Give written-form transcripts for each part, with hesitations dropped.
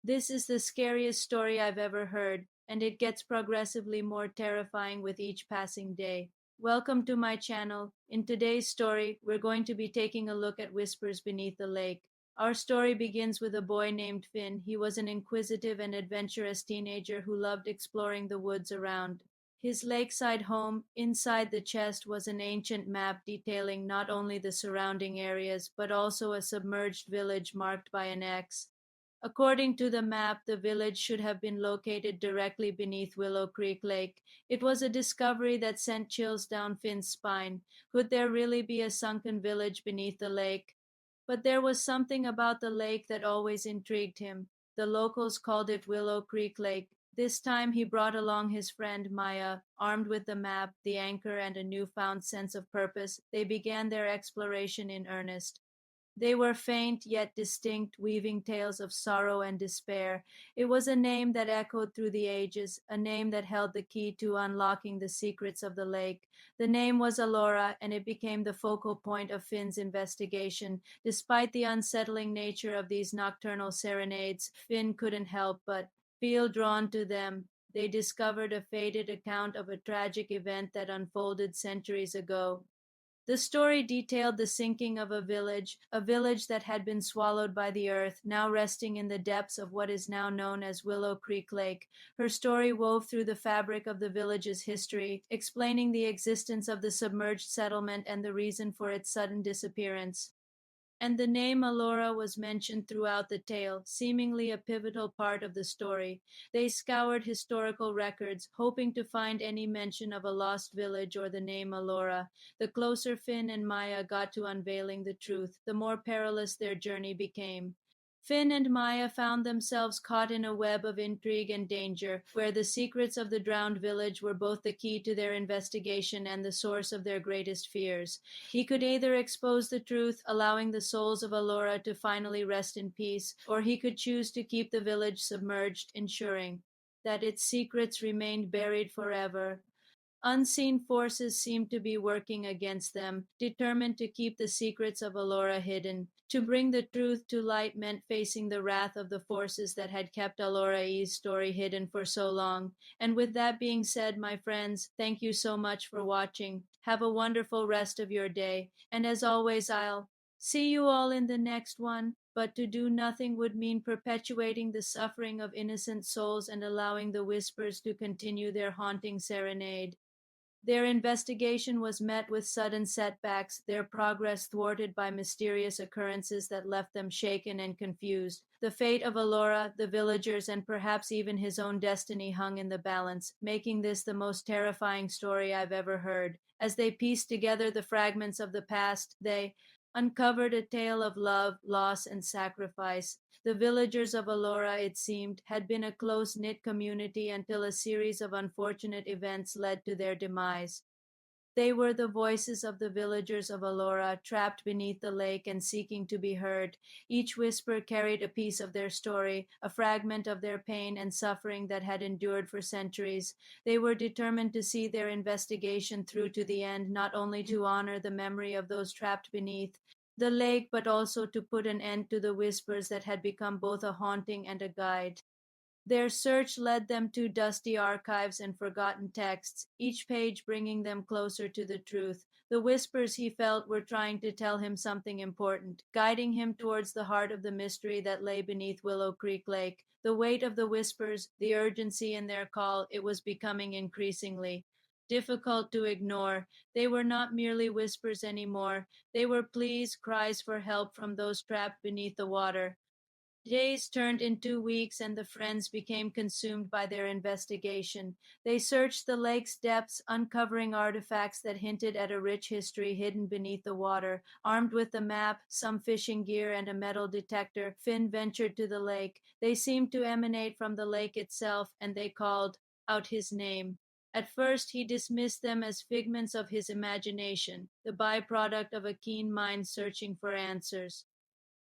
This is the scariest story I've ever heard, and it gets progressively more terrifying with each passing day. Welcome to my channel. In today's story, we're going to be taking a look at whispers beneath the lake. Our story begins with a boy named Finn. He was an inquisitive and adventurous teenager who loved exploring the woods around his lakeside home. Inside the chest was an ancient map detailing not only the surrounding areas but also a submerged village marked by an X. According to the map, the village should have been located directly beneath Willow Creek Lake. It was a discovery that sent chills down Finn's spine. Could there really be a sunken village beneath the lake? But there was something about the lake that always intrigued him. The locals called it Willow Creek Lake. This time he brought along his friend Maya. Armed with the map, the anchor, and a newfound sense of purpose, they began their exploration in earnest. They were faint yet distinct, weaving tales of sorrow and despair. It was a name that echoed through the ages, a name that held the key to unlocking the secrets of the lake. The name was Alora, and it became the focal point of Finn's investigation. Despite the unsettling nature of these nocturnal serenades, Finn couldn't help but feel drawn to them. They discovered a faded account of a tragic event that unfolded centuries ago. The story detailed the sinking of a village that had been swallowed by the earth, now resting in the depths of what is now known as Willow Creek Lake. Her story wove through the fabric of the village's history, explaining the existence of the submerged settlement and the reason for its sudden disappearance. And the name Alora was mentioned throughout the tale, seemingly a pivotal part of the story. They scoured historical records, hoping to find any mention of a lost village or the name Alora. The closer Finn and Maya got to unveiling the truth, the more perilous their journey became. Finn and Maya found themselves caught in a web of intrigue and danger, where the secrets of the drowned village were both the key to their investigation and the source of their greatest fears. He could either expose the truth, allowing the souls of Alora to finally rest in peace, or he could choose to keep the village submerged, ensuring that its secrets remained buried forever. Unseen forces seemed to be working against them, determined to keep the secrets of Alora hidden. To bring the truth to light meant facing the wrath of the forces that had kept Alora's story hidden for so long. And with that being said, my friends, thank you so much for watching. Have a wonderful rest of your day. And as always, I'll see you all in the next one. But to do nothing would mean perpetuating the suffering of innocent souls and allowing the whispers to continue their haunting serenade. Their investigation was met with sudden setbacks, their progress thwarted by mysterious occurrences that left them shaken and confused. The fate of Alora, the villagers, and perhaps even his own destiny hung in the balance, making this the most terrifying story I've ever heard. As they pieced together the fragments of the past, they uncovered a tale of love, loss, and sacrifice. The villagers of Alora, it seemed, had been a close knit community until a series of unfortunate events led to their demise. They were the voices of the villagers of Alora, trapped beneath the lake and seeking to be heard. Each whisper carried a piece of their story, a fragment of their pain and suffering that had endured for centuries. They were determined to see their investigation through to the end, not only to honor the memory of those trapped beneath the lake, but also to put an end to the whispers that had become both a haunting and a guide. Their search led them to dusty archives and forgotten texts, each page bringing them closer to the truth. The whispers, he felt, were trying to tell him something important, guiding him towards the heart of the mystery that lay beneath Willow Creek Lake. The weight of the whispers, the urgency in their call, it was becoming increasingly difficult to ignore. They were not merely whispers anymore. They were pleas, cries for help from those trapped beneath the water. Days turned into weeks, and the friends became consumed by their investigation. They searched the lake's depths, uncovering artifacts that hinted at a rich history hidden beneath the water. Armed with a map, some fishing gear, and a metal detector, Finn ventured to the lake. They seemed to emanate from the lake itself, and they called out his name. At first, he dismissed them as figments of his imagination, the byproduct of a keen mind searching for answers.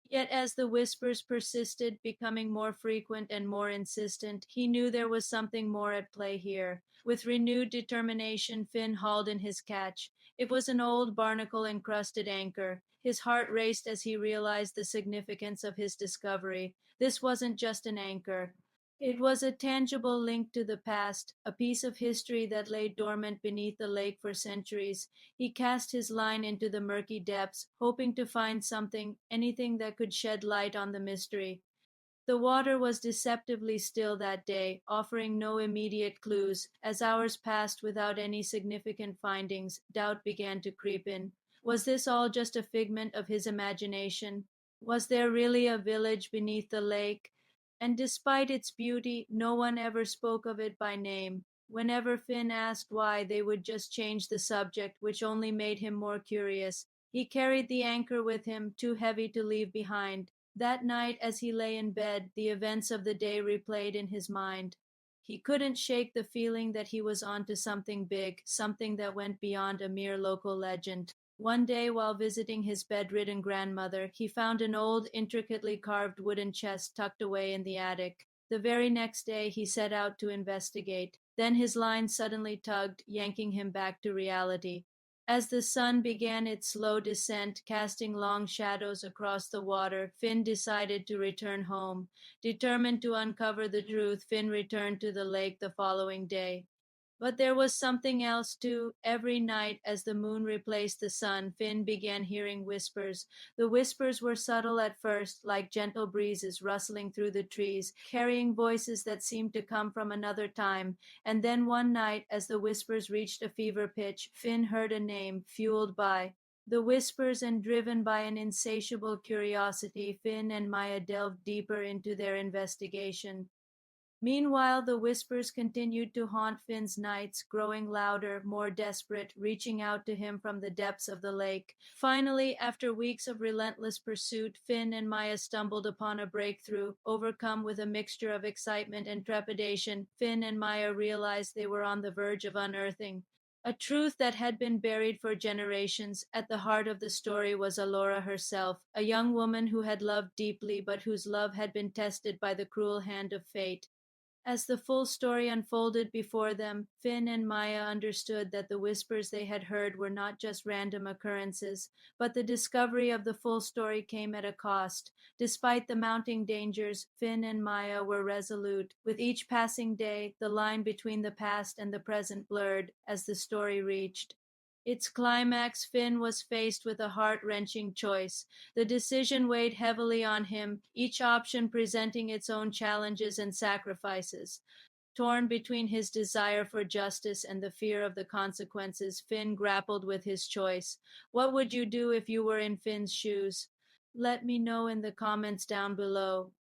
Yet as the whispers persisted, becoming more frequent and more insistent, he knew there was something more at play here. With renewed determination, Finn hauled in his catch. It was an old barnacle encrusted anchor. His heart raced as he realized the significance of his discovery. This wasn't just an anchor. It was a tangible link to the past, a piece of history that lay dormant beneath the lake for centuries. He cast his line into the murky depths, hoping to find something, anything that could shed light on the mystery. The water was deceptively still that day, offering no immediate clues. As hours passed without any significant findings, doubt began to creep in. Was this all just a figment of his imagination? Was there really a village beneath the lake? And despite its beauty, no one ever spoke of it by name. Whenever Finn asked why, they would just change the subject, which only made him more curious. He carried the anchor with him, too heavy to leave behind. That night, as he lay in bed, the events of the day replayed in his mind. He couldn't shake the feeling that he was onto something big, something that went beyond a mere local legend. One day, while visiting his bedridden grandmother, he found an old, intricately carved wooden chest tucked away in the attic. The very next day, he set out to investigate. Then his line suddenly tugged, yanking him back to reality. As the sun began its slow descent, casting long shadows across the water, Finn decided to return home. Determined to uncover the truth, Finn returned to the lake the following day. But there was something else too. Every night, as the moon replaced the sun, Finn began hearing whispers. The whispers were subtle at first, like gentle breezes rustling through the trees, carrying voices that seemed to come from another time. And then one night, as the whispers reached a fever pitch, Finn heard a name, fueled by the whispers and driven by an insatiable curiosity. Finn and Maya delved deeper into their investigation. Meanwhile, the whispers continued to haunt Finn's nights, growing louder, more desperate, reaching out to him from the depths of the lake. Finally, after weeks of relentless pursuit, Finn and Maya stumbled upon a breakthrough. Overcome with a mixture of excitement and trepidation, Finn and Maya realized they were on the verge of unearthing a truth that had been buried for generations. At the heart of the story was Alora herself, a young woman who had loved deeply but whose love had been tested by the cruel hand of fate. As the full story unfolded before them, Finn and Maya understood that the whispers they had heard were not just random occurrences, but the discovery of the full story came at a cost. Despite the mounting dangers, Finn and Maya were resolute. With each passing day, the line between the past and the present blurred as the story reached its climax. Finn was faced with a heart-wrenching choice. The decision weighed heavily on him, each option presenting its own challenges and sacrifices. Torn between his desire for justice and the fear of the consequences, Finn grappled with his choice. What would you do if you were in Finn's shoes? Let me know in the comments down below.